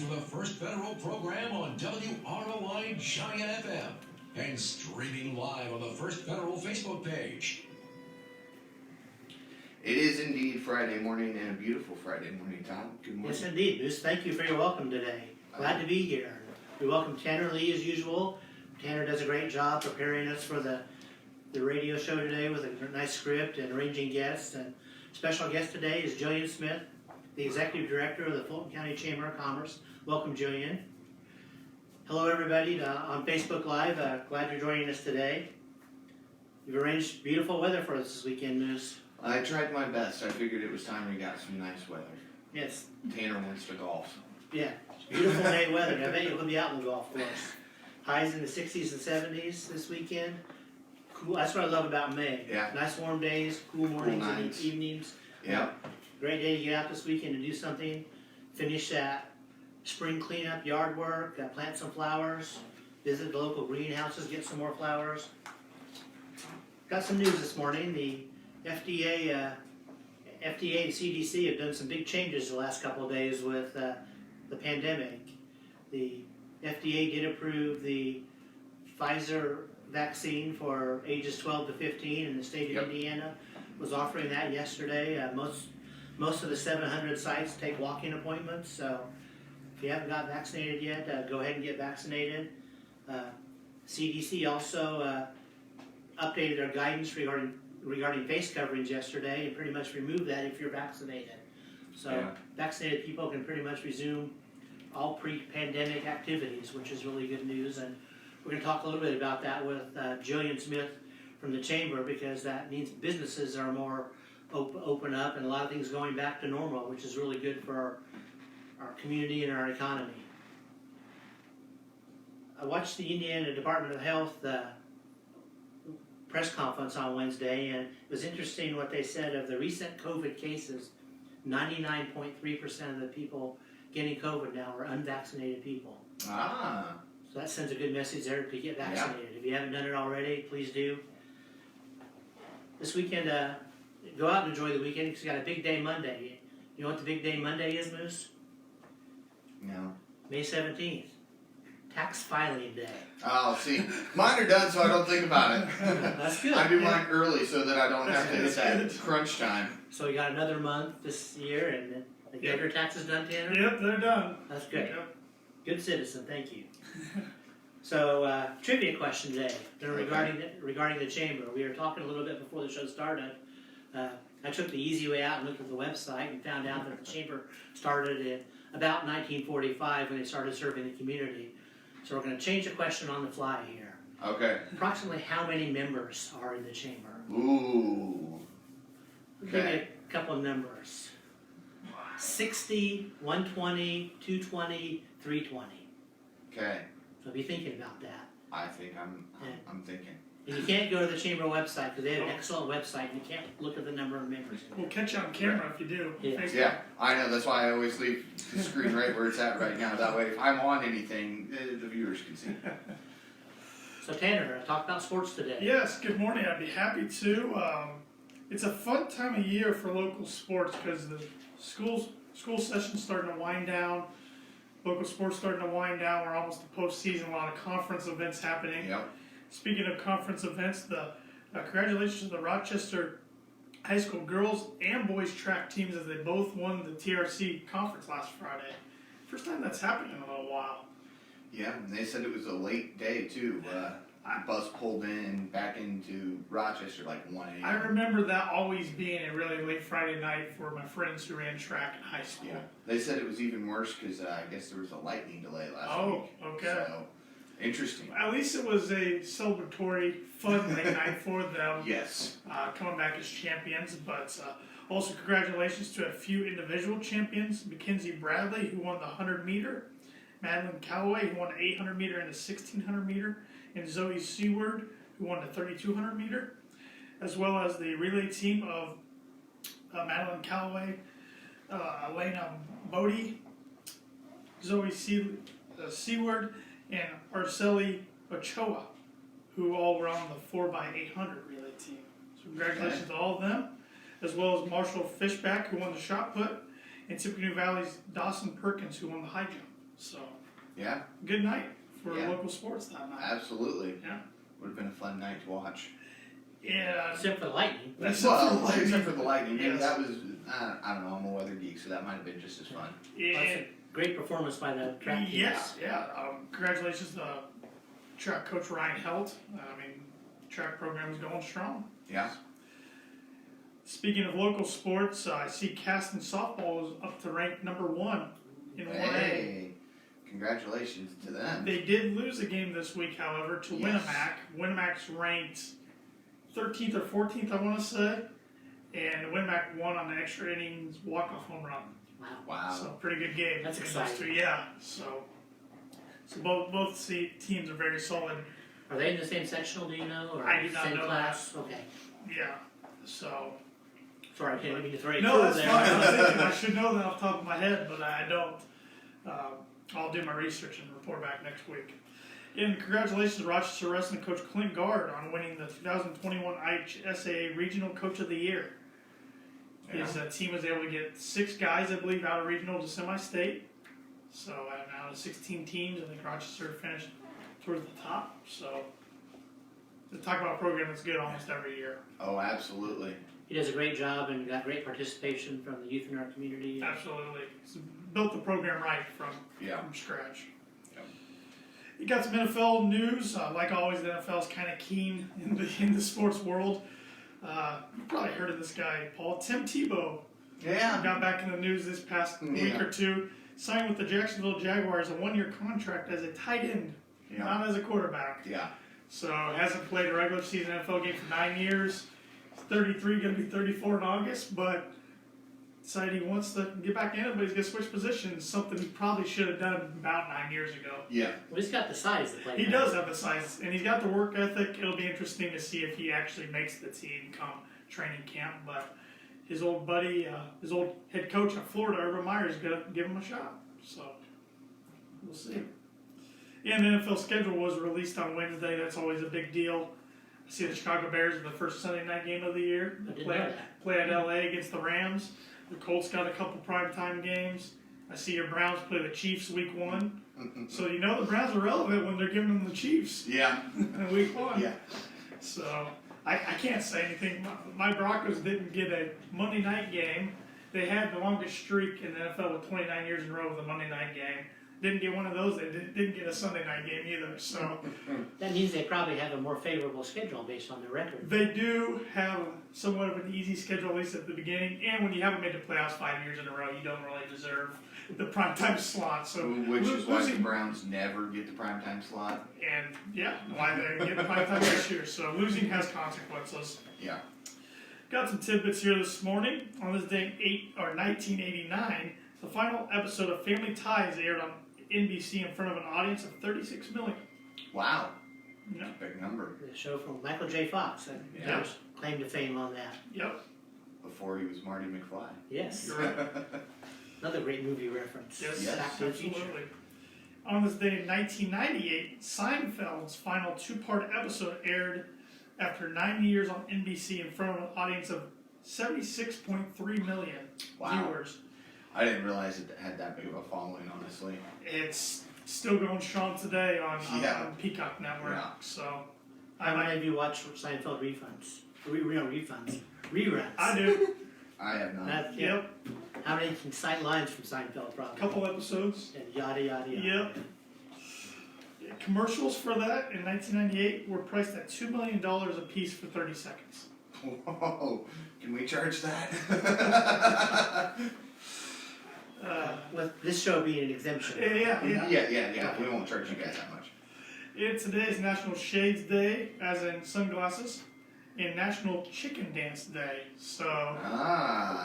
to the First Federal program on WROI Giant FM and streaming live on the First Federal Facebook page. It is indeed Friday morning, and a beautiful Friday morning, Tom. Good morning. Yes, indeed, Bruce. Thank you for your welcome today. Glad to be here. We welcome Tanner Lee as usual. Tanner does a great job preparing us for the radio show today with a nice script and arranging guests. And special guest today is Jillian Smith, the Executive Director of the Fulton County Chamber of Commerce. Welcome, Jillian. Hello, everybody on Facebook Live. Glad you're joining us today. You've arranged beautiful weather for us this weekend, Moose. I tried my best. I figured it was time we got some nice weather. Yes. Tanner wants to golf. Yeah, beautiful May weather. I bet you'll be out in the golf course. Highs in the 60s and 70s this weekend. Cool. That's what I love about May. Yeah. Nice warm days, cool mornings and evenings. Yep. Great day to get out this weekend to do something. Finish that spring cleanup, yard work, plant some flowers, visit the local greenhouses, get some more flowers. Got some news this morning. The FDA and CDC have done some big changes the last couple of days with the pandemic. The FDA did approve the Pfizer vaccine for ages 12 to 15, and the state of Indiana was offering that yesterday. Most of the 700 sites take walk-in appointments, so if you haven't got vaccinated yet, go ahead and get vaccinated. CDC also updated their guidance regarding face coverings yesterday and pretty much removed that if you're vaccinated. So vaccinated people can pretty much resume all pre-pandemic activities, which is really good news. And we're going to talk a little bit about that with Jillian Smith from the Chamber, because that means businesses are more open up and a lot of things going back to normal, which is really good for our community and our economy. I watched the Indiana Department of Health press conference on Wednesday, and it was interesting what they said of the recent COVID cases. 99.3% of the people getting COVID now are unvaccinated people. Ah. So that sends a good message there to get vaccinated. If you haven't done it already, please do. This weekend, go out and enjoy the weekend because you got a big day Monday. You know what the big day Monday is, Moose? No. May 17th. Tax filing day. Oh, see, mine are done, so I don't think about it. That's good. I do mine early so that I don't have to hit that crunch time. So you got another month this year, and then get your taxes done, Tanner? Yep, they're done. That's good. Yep. Good citizen, thank you. So, trivia question today regarding the chamber. We were talking a little bit before the show started. I took the easy way out and looked at the website and found out that the chamber started in about 1945 when they started serving the community. So we're going to change the question on the fly here. Okay. Approximately how many members are in the chamber? Ooh. I'll give you a couple of numbers. 60, 120, 220, 320. Okay. So be thinking about that. I think I'm thinking. And you can't go to the chamber website because they have an excellent website and you can't look at the number of members. We'll catch you on camera if you do. Yeah, I know. That's why I always leave the screen right where it's at right now. That way, if I'm on anything, the viewers can see. So Tanner, talk about sports today. Yes, good morning. I'd be happy to. It's a fun time of year for local sports because the school session's starting to wind down. Local sports starting to wind down. We're almost to postseason. A lot of conference events happening. Yep. Speaking of conference events, congratulations to the Rochester High School girls and boys track teams as they both won the TRC conference last Friday. First time that's happened in a little while. Yeah, and they said it was a late day too. Bus pulled in back into Rochester like 1 a.m. I remember that always being a really late Friday night for my friends who ran track in high school. Yeah. They said it was even worse because I guess there was a lightning delay last week. Oh, okay. So, interesting. At least it was a celebratory, fun late night for them. Yes. Coming back as champions, but also congratulations to a few individual champions. Mackenzie Bradley, who won the 100-meter. Madeline Calloway, who won the 800-meter and the 1,600-meter. And Zoe Seward, who won the 3,200-meter. As well as the relay team of Madeline Calloway, Elena Bodie, Zoe Seward, and Arceli Ochoa, who all were on the 4x800 relay team. So congratulations to all of them, as well as Marshall Fishback, who won the shot put, and Tippecanoe Valley's Dawson Perkins, who won the high jump. So, Yeah, good night for Yeah. local sports that night. absolutely. Yeah. Would have been a fun night to watch. Yeah. Except for the Lightning. Well, except for the Lightning. Maybe Yes. that was, I don't know, I'm a weather geek, so that might have been just as fun. Well, that's a great performance by the track teams. Yeah. Congratulations to track coach Ryan Helt. Track program is going strong. Yeah. Speaking of local sports, I see Caston softball is up to rank number 1 in 1A. Hey, congratulations to them. They did lose a game this week, however, to Yes. Winnemac. Winnemac's ranked 13th or 14th, I want to say. And Winnemac won on the extra innings walk-off home run. Wow. So pretty good game. That's between those exciting. two. Yeah. So both teams are very solid. Are they in the same sectional, do you know? Or I do not same know class? Okay. Yeah. So Sorry, I can't mean to throw you no, through that's there. fine. I was thinking I should know that off the top of my head, but I don't. I'll do my research and report back next week. And congratulations to Rochester Wrestling coach Clint Gard on winning the 2021 IHSAA Regional Coach of the Year. Yeah. His team was able to get 6 guys, I believe, out of regional to semi-state. So out of 16 teams, I think Rochester finished towards the top. So to talk about a program that's good almost every year. Oh, absolutely. He does a great job and got great participation from the youth in our community. Absolutely. He's built the program right from scratch. Yep. You got some NFL news. Like always, the NFL is kind of keen in the sports world. You probably heard of this guy, Paul. Tim Tebow Yeah. got back in the news this past week or two. Signed with the Jacksonville Jaguars a 1-year contract as a tight end, not as a quarterback. Yeah. So hasn't played a regular season NFL game for 9 years. He's 33, going to be 34 in August, but decided he wants to get back in it, but he's going to switch positions, something he probably should have done about 9 years ago. Yeah. Well, he's got the size to play. He that. does have the size, and he's got the work ethic. It'll be interesting to see if he actually makes the team come training camp, but his old buddy, his old head coach at Florida, Urban Meyer, is going to give him a shot. So, we'll see. And the NFL schedule was released on Wednesday. That's always a big deal. I see the Chicago Bears are the first Sunday night game of the year. I didn't know that. Play at LA against the Rams. The Colts got a couple primetime games. I see your Browns play the Chiefs week 1. So you know the Browns are relevant when they're giving them the Chiefs Yeah. in week 1. Yeah. So I can't say anything. My Broncos didn't get a Monday night game. They had the longest streak in the NFL with 29 years in a row with a Monday night game. Didn't get one of those. They didn't get a Sunday night game either. So That means they probably have a more favorable schedule based on their record. they do have somewhat of an easy schedule, at least at the beginning. And when you haven't made the playoffs 5 years in a row, you don't really deserve the primetime slot. So Which is why the losing, Browns never get the primetime slot. and yeah, why they get the primetime this year. So losing has consequences. Yeah. Got some tidbits here this morning. On this day, 1989, the final episode of Family Ties aired on NBC in front of an audience of 36 million. Wow. Yeah. Big number. The show from Michael J. Fox. Yeah. There's claim to fame on that. Yep. Before he was Marty McFly. Yes. You're right. Another great movie reference. Yes, Yes. Back to the Future. absolutely. On this day in 1998, Seinfeld's final 2-part episode aired after 9 years on NBC in front of an audience of 76.3 million Wow. viewers. I didn't realize it had that big of a following, honestly. It's still going strong today on Yeah. Peacock Network. Yeah. So How many of you watch Seinfeld refunds? Refunds. Reruns. I do. I have not. That, Yep. How many can cite lines from Seinfeld probably? Couple episodes. And yada yada yada. Yep. Commercials for that in 1998 were priced at $2 million a piece for 30 seconds. Whoa. Can we charge that? With this show being an exemption. Yeah. Yeah. We won't charge you guys that much. Today is National Shades Day, as in sunglasses, and National Chicken Dance Day. So,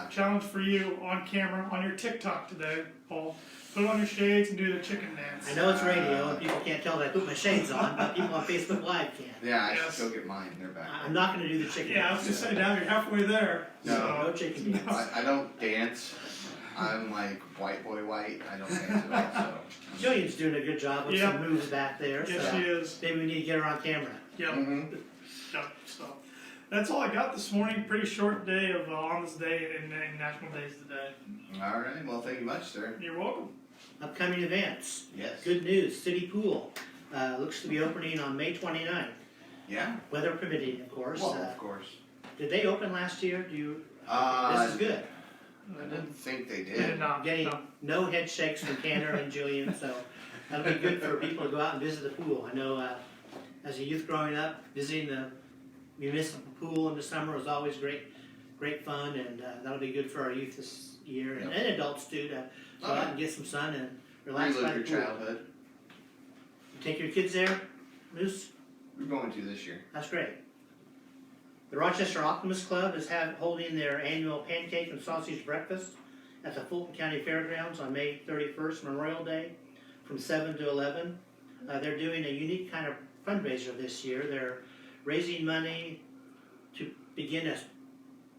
challenge for you on camera, on your TikTok today, Paul. Put on your shades and do the chicken dance. I know it's radio and people can't tell that I put my shades on, but people on Facebook Live can. Yeah, I Yes. should go get mine. They're back. I'm not going to do the chicken Yeah, I was dance. just saying, now you're halfway there. No. No chicken dance. I don't dance. I'm like white boy white. I don't dance at all. So. Jillian's doing a good job with Yep. some moves back there. Yes, so she is. maybe we need to get her on camera. Yep. Mm-hmm. Yep. So, that's all I got this morning. Pretty short day of on this day and National Days today. All right. Well, thank you much, sir. You're welcome. Upcoming events. Yes. Good news, City Pool looks to be opening on May 29th. Yeah. Weather permitting, of course. Well, of course. Did they open last year? This is good. I didn't think they They did did. not. Getting No. no head shakes from Tanner and Jillian, so that'll be good for people to go out and visit the pool. I know as a youth growing up, visiting the municipal pool in the summer was always great fun, and that'll be good for our youth this year, and adults too, to go out and get some sun and relax by Relive the your pool. childhood. You take your kids there, Moose? We're going to this year. That's great. The Rochester Optimist Club is holding their annual pancake and sausage breakfast at the Fulton County Fairgrounds on May 31st, Memorial Day, from 7 to 11. They're doing a unique kind of fundraiser this year. They're raising money to begin a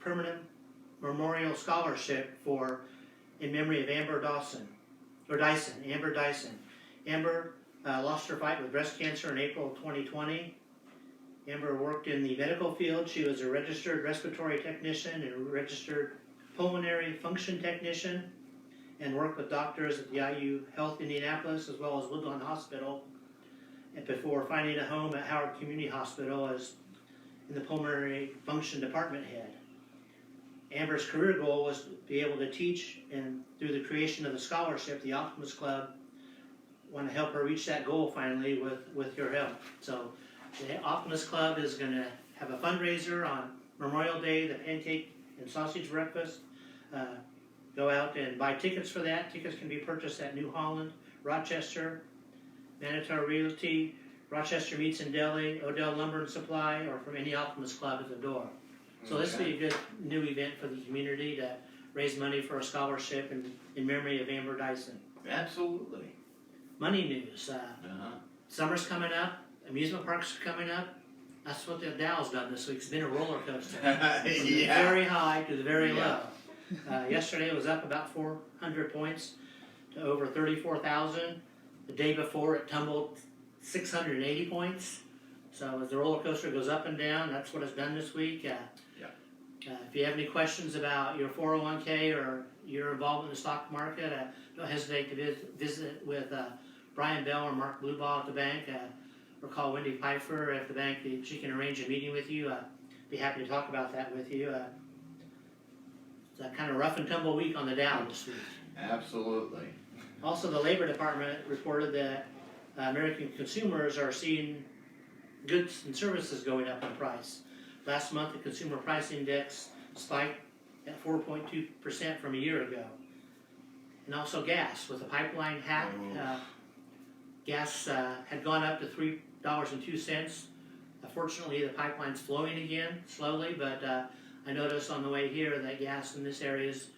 permanent memorial scholarship in memory of Amber Dyson. Amber lost her fight with breast cancer in April of 2020. Amber worked in the medical field. She was a registered respiratory technician and a registered pulmonary function technician, and worked with doctors at the IU Health Indianapolis as well as Woodlawn Hospital, and before finding a home at Howard Community Hospital as in the pulmonary function department head. Amber's career goal was to be able to teach, and through the creation of the scholarship, the Optimist Club want to help her reach that goal finally with your help. So the Optimist Club is going to have a fundraiser on Memorial Day, the pancake and sausage breakfast. Go out and buy tickets for that. Tickets can be purchased at New Holland, Rochester, Manitou Realty, Rochester Meats and Deli, Odell Lumber and Supply, or from any Optimist Club at the door. So this will be a good new event for the community to raise money for a scholarship in memory of Amber Dyson. Absolutely. Money news. Summer's coming up. Amusement parks are coming up. That's what the Dow's done this week. It's been a roller coaster. From the very high to the very low. Yesterday it was up about 400 points to over 34,000. The day before it tumbled 680 points. So as the roller coaster goes up and down, that's what it's done this week. If you have any questions about your 401k or your involvement in the stock market, don't hesitate to visit with Brian Bell or Mark Blueball at the bank. Or call Wendy Pfeiffer at the bank. She can arrange a meeting with you. Be happy to talk about that with you. It's a kind of rough and tumble week on the Dow this week. Absolutely. Also, the Labor Department reported that American consumers are seeing goods and services going up in price. Last month, the Consumer Price Index spiked at 4.2% from a year ago. And also gas, with the pipeline hack, gas had gone up to $3.02. Fortunately, the pipeline's flowing again, slowly, but I noticed on the way here that gas in this area is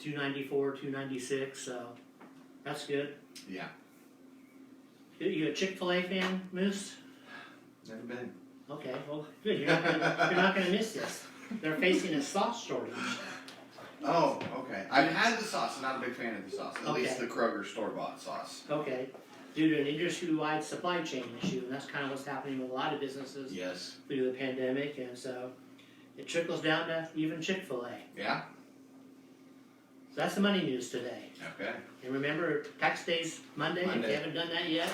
$2.94, $2.96, so that's good. Yeah. You a Chick-fil-A fan, Moose? Never been. Okay, well, good. You're not gonna miss this. They're facing a sauce shortage. Oh, okay. I've had the sauce. I'm not a big fan of the sauce. At least Okay. the Kroger store-bought sauce. Okay, due to an industry-wide supply chain issue, and that's kind of what's happening with a lot of businesses Yes. through the pandemic, and so it trickles down to even Chick-fil-A. Yeah. So that's the money news today. Okay. And remember, tax day's Monday. If Monday. you haven't done that yet,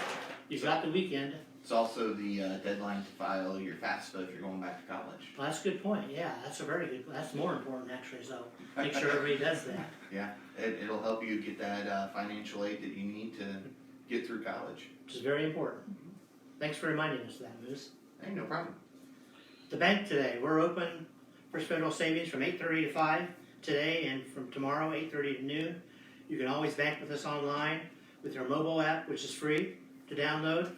you've got the weekend. It's also the deadline to file your FAFSA if you're going back to college. Well, that's a good point. Yeah, that's a very good. That's more important actually. So make sure everybody does that. Yeah. It'll help you get that financial aid that you need to get through college. Which is very important. Thanks for reminding us of that, Moose. Hey, no problem. The bank today, we're open First Federal Savings from 8:30 to 5 today, and from tomorrow 8:30 to noon. You can always bank with us online with our mobile app, which is free to download.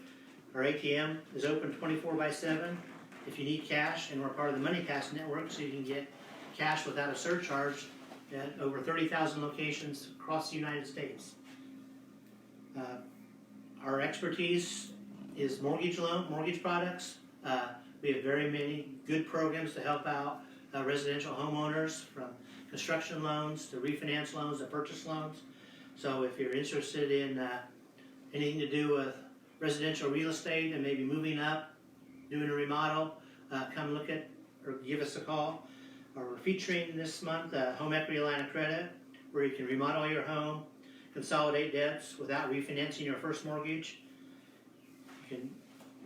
Our ATM is open 24/7 if you need cash, and we're part of the Money Pass network, so you can get cash without a surcharge at over 30,000 locations across the United States. Our expertise is mortgage products. We have very many good programs to help out residential homeowners, from construction loans to refinance loans to purchase loans. So if you're interested in anything to do with residential real estate and maybe moving up, doing a remodel, come look at or give us a call. We're featuring this month a home equity line of credit where you can remodel your home, consolidate debts without refinancing your first mortgage. You can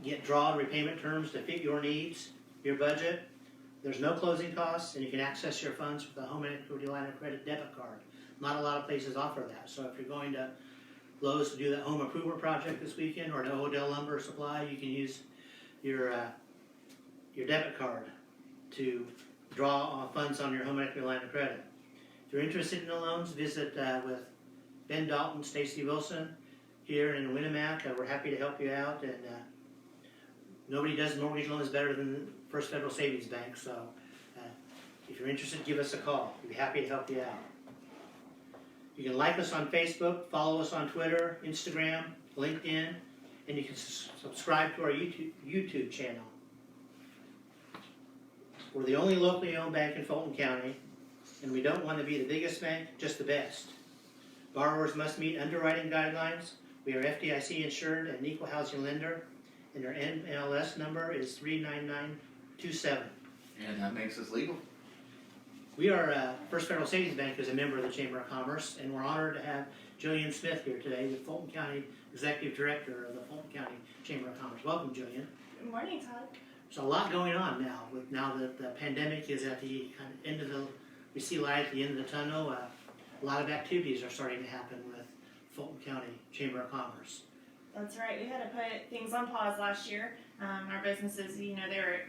get draw and repayment terms to fit your needs, your budget. There's no closing costs, and you can access your funds with a home equity line of credit debit card. Not a lot of places offer that, so if you're going to Lowe's to do that home improvement project this weekend, or to Odell Lumber Supply, you can use your debit card to draw funds on your home equity line of credit. If you're interested in the loans, visit with Ben Dalton, Stacy Wilson here in Winnemac. We're happy to help you out, and nobody does mortgage loans better than First Federal Savings Bank, so if you're interested, give us a call. We'd be happy to help you out. You can like us on Facebook, follow us on Twitter, Instagram, LinkedIn, and you can subscribe to our YouTube channel. We're the only locally owned bank in Fulton County, and we don't want to be the biggest bank, just the best. Borrowers must meet underwriting guidelines. We are FDIC insured and an equal housing lender, and our NMLS number is 39927. And that makes us legal. We are First Federal Savings Bank is a member of the Chamber of Commerce, and we're honored to have Jillian Smith here today, the Fulton County Executive Director of the Fulton County Chamber of Commerce. Welcome, Jillian. Good morning, Todd. There's a lot going on now that the pandemic is at the kind of end of we see light at the end of the tunnel. A lot of activities are starting to happen with Fulton County Chamber of Commerce. That's right. We had to put things on pause last year. Our businesses, they were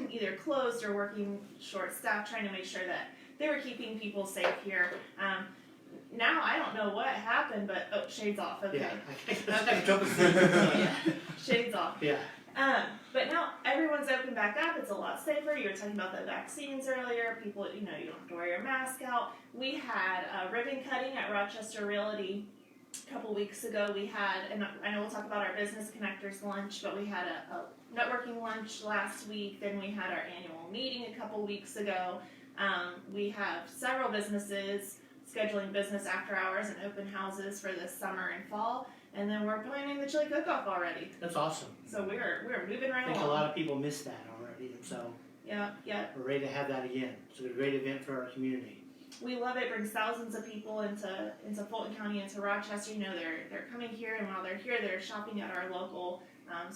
either closed or working short-staffed, trying to make sure that they were keeping people safe here. Now I don't know what happened, but shades off. Okay. Yeah. Shades off. Yeah. But now everyone's open back up. It's a lot safer. You were talking about the vaccines earlier. People, you don't have to wear your mask out. We had a ribbon cutting at Rochester Realty a couple weeks ago. We had, and I know we'll talk about our Business Connectors lunch, but we had a networking lunch last week. Then we had our annual meeting a couple weeks ago. We have several businesses scheduling business after hours and open houses for this summer and fall. And then we're planning the chili cook-off already. That's awesome. So we're moving right I think along. a lot of people missed that already, and so Yeah. we're ready to have that again. It's a great event for our community. We love it. Brings thousands of people into Fulton County, into Rochester. They're coming here, and while they're here, they're shopping at our local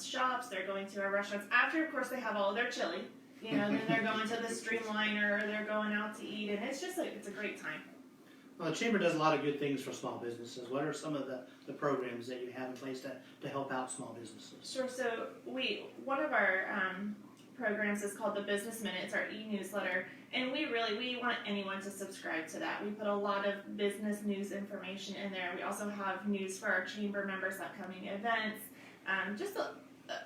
shops. They're going to our restaurants. After, of course, they have all of their chili. Then they're going to the Streamliner. They're going out to eat, and it's a great time. Well, the Chamber does a lot of good things for small businesses. What are some of the programs that you have in place to help out small businesses? Sure. So one of our programs is called the Business Minute. It's our e-newsletter, and we want anyone to subscribe to that. We put a lot of business news information in there. We also have news for our chamber members' upcoming events. Just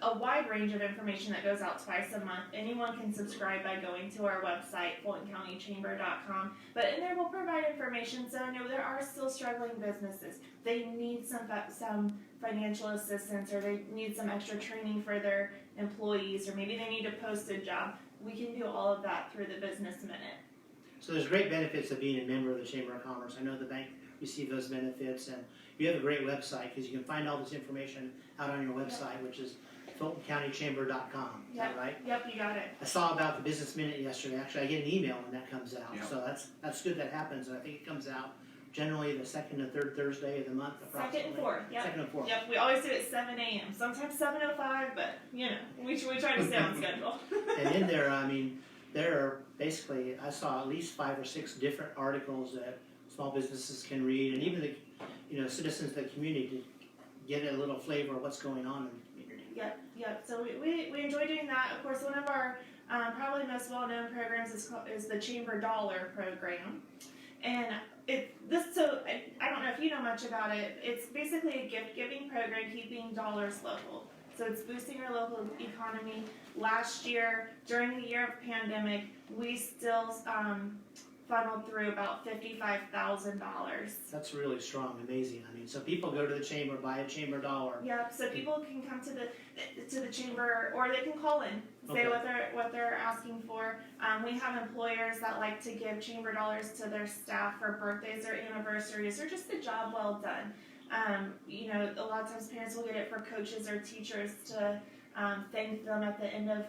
a wide range of information that goes out twice a month. Anyone can subscribe by going to our website, fultoncountychamber.com. But in there we'll provide information, so there are still struggling businesses. They need some financial assistance, or they need some extra training for their employees, or maybe they need to post a job. We can do all of that through the Business Minute. So there's great benefits of being a member of the Chamber of Commerce. I know the bank receives those benefits, and you have a great website because you can find all this information out on your website, which is FultonCountyChamber.com. Is that right? Yep, you got it. I saw about the Business Minute yesterday. Actually, I get an email when that comes out. Yep. So that's good that happens. And I think it comes out generally the second and third Thursday of the month, approximately. Second and fourth. Yep. Second and fourth. Yep, we always do it at 7 a.m. Sometimes 7:05, but we try to stay on schedule. And in there, there are basically, I saw at least 5 or 6 different articles that small businesses can read, and even the citizens of the community to get a little flavor of what's going on in the community. Yep. So we enjoy doing that. Of course, one of our probably most well-known programs is the Chamber Dollar program, and I don't know if you know much about it. It's basically a gift-giving program keeping dollars local. So it's boosting our local economy. Last year, during the year of pandemic, we still funneled through about $55,000. That's really strong, amazing. So people go to the chamber, buy a chamber dollar. Yep. So people can come to the chamber, or they can call in, say what they're asking for. We have employers that like to give chamber dollars to their staff for birthdays or anniversaries, or just a job well done. A lot of times parents will get it for coaches or teachers to thank them at the end of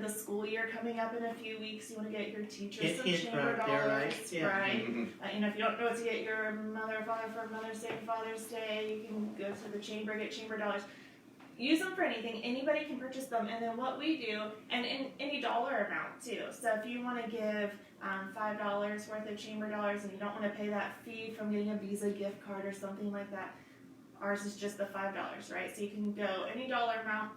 the school year coming up in a few weeks. You want to get your teachers some chamber right dollars, there, right? Yeah. right? Mhm. You know, if you don't know what to get your mother or father for Mother's Day and Father's Day, you can go to the chamber, get chamber dollars. Use them for anything. Anybody can purchase them, and then what we do, and in any dollar amount too. So if you want to give $5 worth of chamber dollars, and you don't want to pay that fee from getting a Visa gift card or something like that, ours is just the $5, right? So you can go any dollar amount,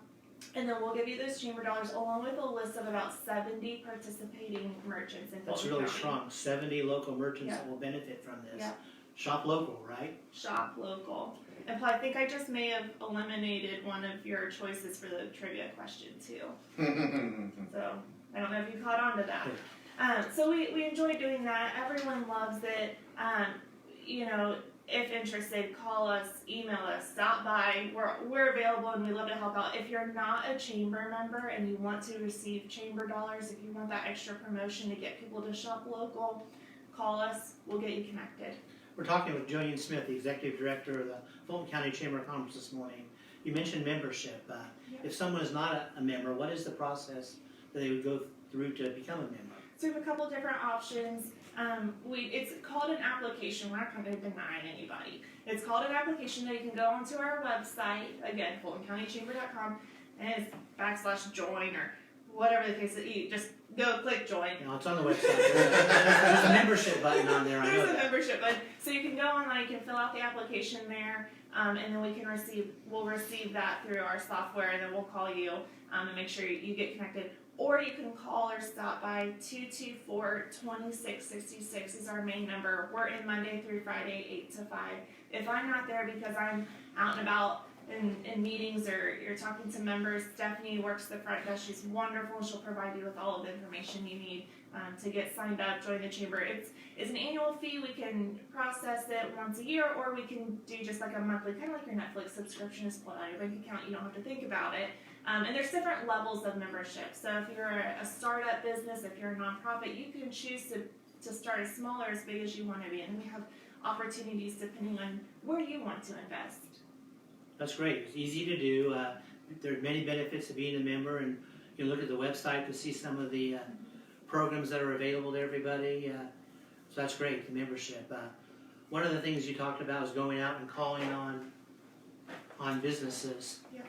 and then we'll give you those chamber dollars along with a list of about 70 participating merchants in That's Fulton really County. strong. 70 local merchants Yeah. that will benefit from this. Yeah. Shop local, right? Shop local. And I think I just may have eliminated one of your choices for the trivia question too. So I don't know if you caught on to that. So we enjoy doing that. Everyone loves it. You know, if interested, call us, email us, stop by. We're available and we love to help out. If you're not a chamber member and you want to receive chamber dollars, if you want that extra promotion to get people to shop local, call us. We'll get you connected. We're talking with Jillian Smith, the Executive Director of the Fulton County Chamber of Commerce this morning. You mentioned membership. If someone is not a member, what is the process that they would go through to become a member? So we have a couple different options. It's called an application. We're not going to deny anybody. It's called an application that you can go onto our website, again, FultonCountyChamber.com, and it's /join or whatever the case that you just go click join. You know, it's on the website. There's a membership button on there. I know There's a that. membership button. So you can go online, you can fill out the application there, and then we'll receive that through our software, and then we'll call you and make sure you get connected. Or you can call or stop by 224-2666 is our main number. We're in Monday through Friday, 8 to 5. If I'm not there because I'm out and about in meetings or you're talking to members, Stephanie works the front desk. She's wonderful. She'll provide you with all of the information you need to get signed up, join the chamber. It's an annual fee. We can process it once a year, or we can do just like a monthly, kind of like your Netflix subscription. Just pull it out of your bank account. You don't have to think about it. And there's different levels of membership. So if you're a startup business, if you're a nonprofit, you can choose to start as small or as big as you want to be. And we have opportunities depending on where you want to invest. That's great. It's easy to do. There are many benefits to being a member, and you can look at the website to see some of the programs that are available to everybody. So that's great, the membership. One of the things you talked about is going out and calling on businesses. Yeah.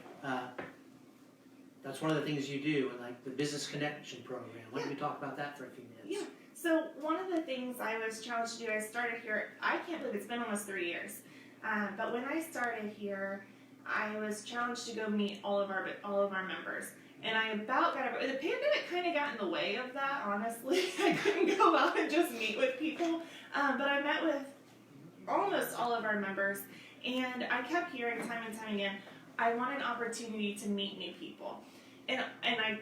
That's one of the things you do, and like the Business Connection Program. Why don't we talk about that for a few minutes? Yeah. So one of the things I was challenged to do, I started here, I can't believe it's been almost 3 years. But when I started here, I was challenged to go meet all of our members. And I about got over, the pandemic kind of got in the way of that, honestly. I couldn't go out and just meet with people. But I met with almost all of our members. And I kept hearing time and time again, I want an opportunity to meet new people. And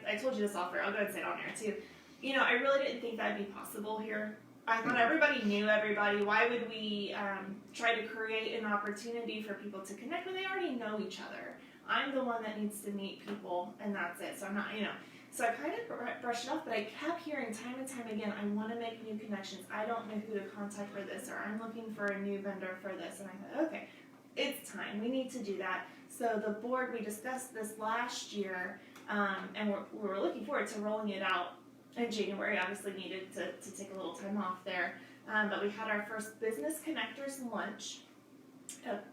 I told you this off air, I'll go ahead and say it on there too. You know, I really didn't think that'd be possible here. I thought everybody knew everybody. Why would we try to create an opportunity for people to connect when they already know each other? I'm the one that needs to meet people, and that's it. So I'm not, So I kind of brushed it off, but I kept hearing time and time again, I want to make new connections. I don't know who to contact for this, or I'm looking for a new vendor for this. And I thought, okay, it's time. We need to do that. So the board, we discussed this last year, and we were looking forward to rolling it out in January. Obviously needed to take a little time off there. But we had our first Business Connectors lunch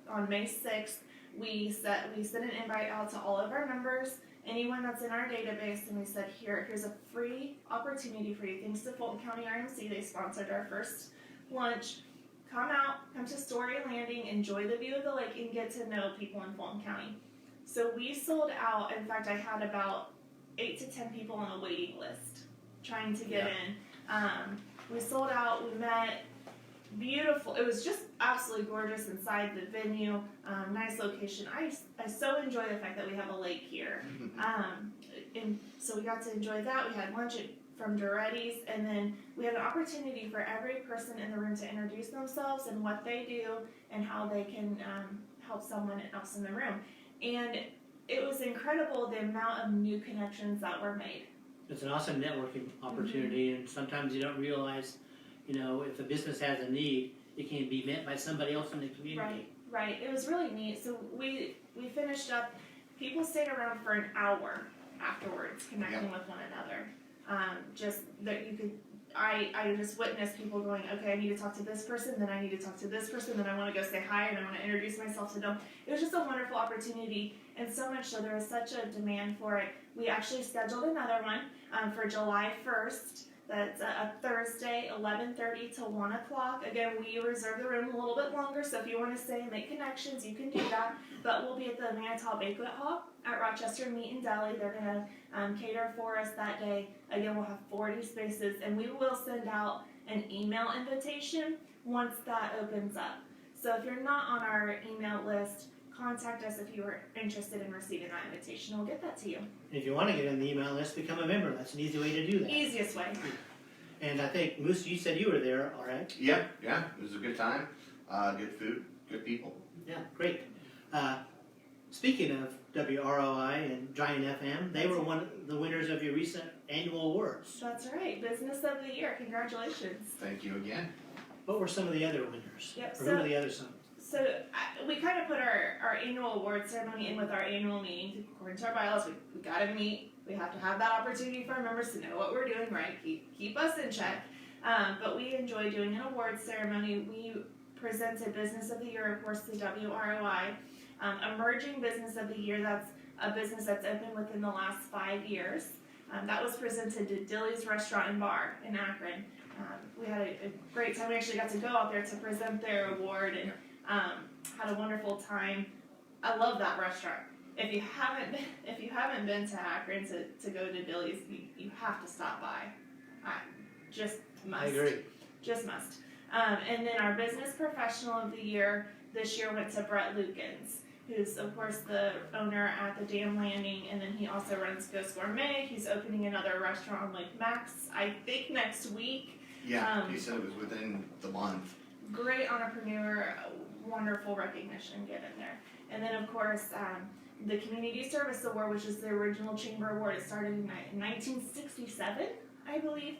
on May 6th. We sent an invite out to all of our members, anyone that's in our database, and we said, here's a free opportunity for you. Thanks to Fulton County RMC, they sponsored our first lunch. Come to Story Landing, enjoy the view of the lake, and get to know people in Fulton County. So we sold out. In fact, I had about 8 to 10 people on a waiting list trying to get in. We sold out. We met. Beautiful. It was just absolutely gorgeous inside the venue. Nice location. I so enjoy the fact that we have a lake here. And so we got to enjoy that. We had lunch from Duretti's, and then we had an opportunity for every person in the room to introduce themselves and what they do and how they can help someone else in the room. And it was incredible the amount of new connections that were made. It's an awesome networking opportunity, and sometimes you don't realize, if a business has a need, it can be met by somebody else in the community. Right. It was really neat. So we finished up, people stayed around for an hour afterwards, connecting with one another. Just that you could, I just witnessed people going, okay, I need to talk to this person, then I need to talk to this person, then I want to go say hi, and I want to introduce myself to them. It was just a wonderful opportunity, and so much so there was such a demand for it. We actually scheduled another one for July 1st. That's a Thursday, 11:30 to 1 o'clock. Again, we reserve the room a little bit longer, so if you want to stay and make connections, you can do that. But we'll be at the Manitow Banquet Hall at Rochester Meat and Deli. They're going to cater for us that day. Again, we'll have 40 spaces, and we will send out an email invitation once that opens up. So if you're not on our email list, contact us if you are interested in receiving that invitation. We'll get that to you. And if you want to get on the email list, become a member. That's an easy way to do that. Easiest way. And I think, Moose, you said you were there, all right? Yeah, it was a good time. Good food, good people. Yeah, great. Speaking of WROI and Giant FM, they were one of the winners of your recent annual awards. That's right. Business of the Year. Congratulations. Thank you again. What were some of the other winners? Yep, Or who were the other some? So we kind of put our annual award ceremony in with our annual meeting. According to our bylaws, we got to meet. We have to have that opportunity for our members to know what we're doing right, keep us in check. But we enjoy doing an awards ceremony. We presented Business of the Year, of course, the WROI. Emerging Business of the Year, that's a business that's opened within the last 5 years. That was presented to Dilly's Restaurant and Bar in Akron. We had a great time. We actually got to go out there to present their award and had a wonderful time. I love that restaurant. If you haven't been to Akron to go to Dilly's, you have to stop by. Just must. I agree. Just must. And then our Business Professional of the Year this year went to Brett Lukens, who's of course the owner at the Dam Landing, and then he also runs Ghost Gourmet. He's opening another restaurant on Lake Max, I think next week. Yeah, he said it was within the month. Great entrepreneur, wonderful recognition given there. And then of course, the Community Service Award, which is the original Chamber Award, it started in 1967, I believe,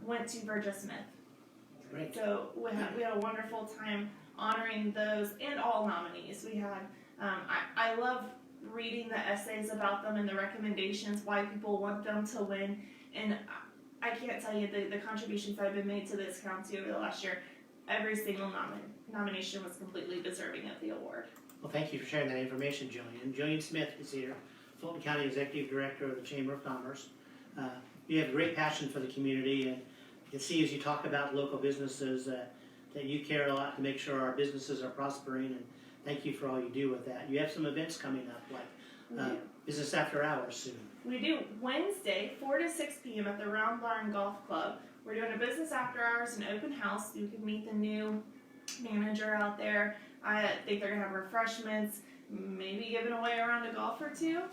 went to Virgia Smith. Great. So we had a wonderful time honoring those and all nominees. We had, I love reading the essays about them and the recommendations, why people want them to win. And I can't tell you the contributions that have been made to this county over the last year. Every single nomination was completely deserving of the award. Well, thank you for sharing that information, Jillian. Jillian Smith is here, Fulton County Executive Director of the Chamber of Commerce. You have a great passion for the community, and you can see as you talk about local businesses that you care a lot to make sure our businesses are prospering, and thank you for all you do with that. You have some events coming up, like Business After Hours soon. We do Wednesday, 4 to 6 p.m. at the Round Barn Golf Club. We're doing a Business After Hours and open house. You can meet the new manager out there. I think they're going to have refreshments, maybe giving away a round of golf or two.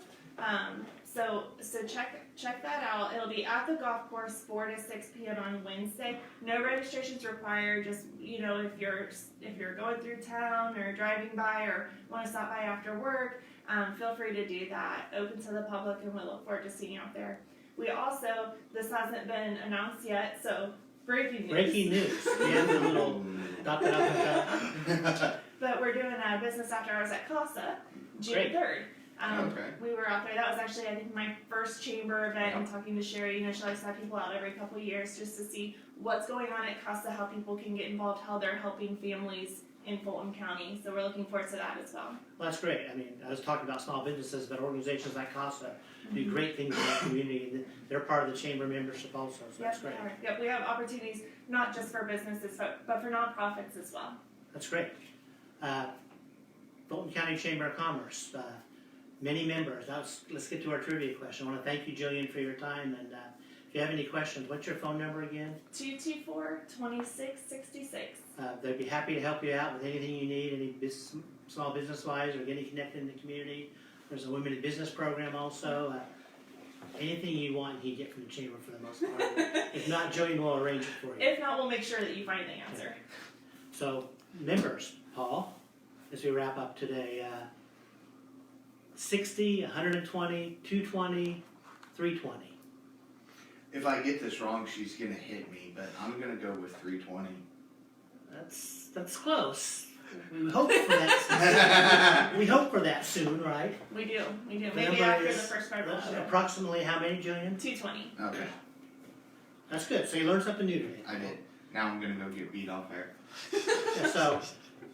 So check that out. It'll be at the golf course 4 to 6 p.m. on Wednesday. No registrations required. Just, if you're going through town or driving by or want to stop by after work, feel free to do that. Open to the public, and we look forward to seeing you out there. We also, this hasn't been announced yet, so breaking news. Breaking news. We have a little But we're doing a Business After Hours at Casa, June Great. 3rd. Okay. We were out there. That was actually, I think, my first chamber event. I'm talking to Sherry. She likes to have people out every couple of years just to see what's going on at Casa, how people can get involved, how they're helping families in Fulton County. So we're looking forward to that as well. Well, that's great. I mean, I was talking about small businesses, but organizations like CASA do great things in the community, and they're part of the chamber membership also, so that's great. Yep, we have opportunities not just for businesses, but for nonprofits as well. That's great. Fulton County Chamber of Commerce, many members. Let's get to our trivia question. I want to thank you, Jillian, for your time, and if you have any questions, what's your phone number again? 224-2666. They'd be happy to help you out with anything you need, any small business-wise or getting connected in the community. There's a women in business program also. Anything you want, you get from the chamber for the most part. If not, Jillian will arrange it for you. If not, we'll make sure that you find the answer. So, members, Paul, as we wrap up today, 60, 120, 220, 320. If I get this wrong, she's gonna hit me, but I'm gonna go with 320. That's close. We hope for that. We hope for that soon, right? We do. The Maybe number after the is first Fireball show. approximately how many, Jillian? 220. Okay, That's good. So you learned something new today. I did. Now I'm gonna go get beat off air. Yeah, so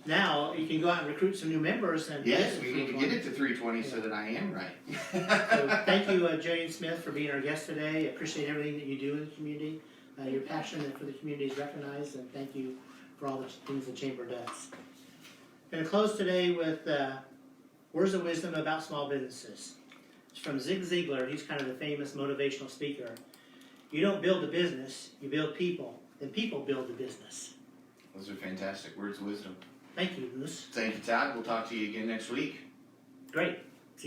now you can go out and recruit some new members and Yes, we need to get it to 320 so that I am right. So thank you, Jillian Smith, for being our guest today. Appreciate everything that you do in the community. Your passion for the community is recognized, and thank you for all the things the chamber does. I'm going to close today with words of wisdom about small businesses. It's from Zig Ziglar. He's kind of the famous motivational speaker. You don't build a business, you build people. Then people build the business. Those are fantastic words of wisdom. Thank you, Moose. Thank you, Todd. We'll talk to you again next week. Great.